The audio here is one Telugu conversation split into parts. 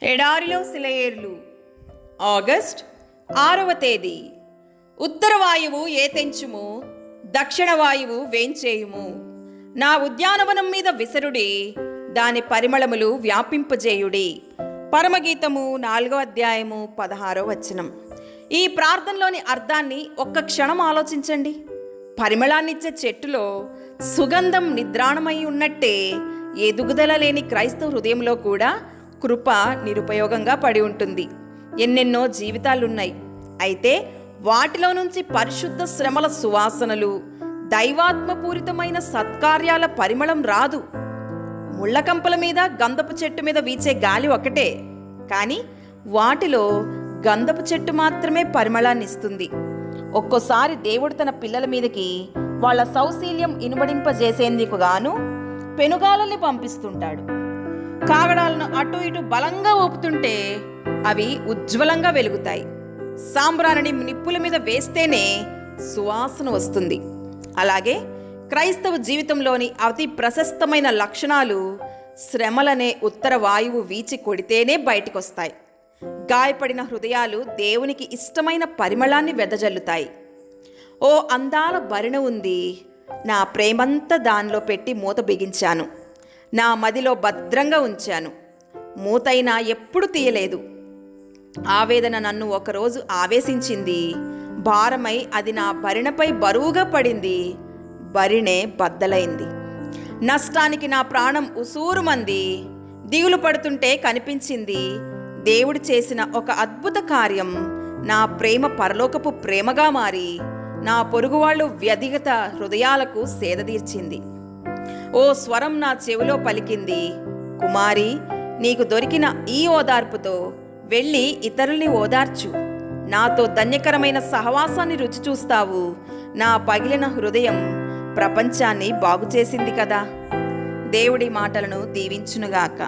ఎడారిలో సెలయేర్లు. ఆగస్ట్ 6వ తేదీ. ఉత్తర వాయువు ఏతెంచుము, దక్షిణ వాయువు వేంచేయుము. నా ఉద్యానవనం మీద విసరుడి, దాని పరిమళములు వ్యాపింపజేయుడి. పరమగీతము 4వ అధ్యాయము 16వ వచనం. ఈ ప్రార్థనలోని అర్థాన్ని ఒక్క క్షణం ఆలోచించండి. పరిమళాన్నిచ్చే చెట్టులో సుగంధం నిద్రాణమై ఉన్నట్టే ఎదుగుదల లేని క్రైస్తవ హృదయంలో కూడా కృప నిరుపయోగంగా పడి ఉంటుంది. ఎన్నెన్నో జీవితాలున్నాయి, అయితే వాటిలో నుంచి పరిశుద్ధ శ్రమల సువాసనలు, దైవాత్మపూరితమైన సత్కార్యాల పరిమళం రాదు. ముళ్ళకంపల మీద, గంధపు చెట్టు మీద వీచే గాలి ఒకటే, కానీ వాటిలో గంధపు చెట్టు మాత్రమే పరిమళాన్ని ఇస్తుంది. ఒక్కోసారి దేవుడు తన పిల్లల మీదకి వాళ్ళ సౌశీల్యం ఇనుమడింపజేసేందుకు గాను పెనుగాలని పంపిస్తుంటాడు. కాగడాలను అటు ఇటు బలంగా ఊపుతుంటే అవి ఉజ్వలంగా వెలుగుతాయి. సాంబ్రాణిని నిప్పుల మీద వేస్తేనే సువాసన వస్తుంది. అలాగే క్రైస్తవ జీవితంలోని అతి ప్రశస్తమైన లక్షణాలు శ్రమలనే ఉత్తర వాయువు వీచి కొడితేనే బయటకొస్తాయి. గాయపడిన హృదయాలు దేవునికి ఇష్టమైన పరిమళాన్ని వెదజల్లుతాయి. ఓ అందాల భరిణ ఉంది, నా ప్రేమంతా దానిలో పెట్టి మూత బిగించాను, నా మదిలో భద్రంగా ఉంచాను. మూతైనా ఎప్పుడు తీయలేదు. ఆవేదన నన్ను ఒకరోజు ఆవేశించింది, భారమై అది నా భరిణపై బరువుగా పడింది. భరిణే బద్దలైంది. నష్టానికి నా ప్రాణం ఉసూరుమంది. దిగులు పడుతుంటే కనిపించింది దేవుడు చేసిన ఒక అద్భుత కార్యం. నా ప్రేమ పరలోకపు ప్రేమగా మారి నా పొరుగువాళ్ళు వ్యధిగత హృదయాలకు సేదతీర్చింది. ఓ స్వరం నా చెవిలో పలికింది, కుమారి, నీకు దొరికిన ఈ ఓదార్పుతో వెళ్ళి ఇతరుల్ని ఓదార్చు. నాతో ధన్యకరమైన సహవాసాన్ని రుచి చూస్తావు. నా పగిలిన హృదయం ప్రపంచాన్ని బాగుచేసింది కదా. దేవుడి మాటలను దీవించునుగాక.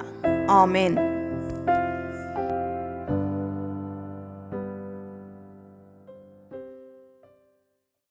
ఆమెన్.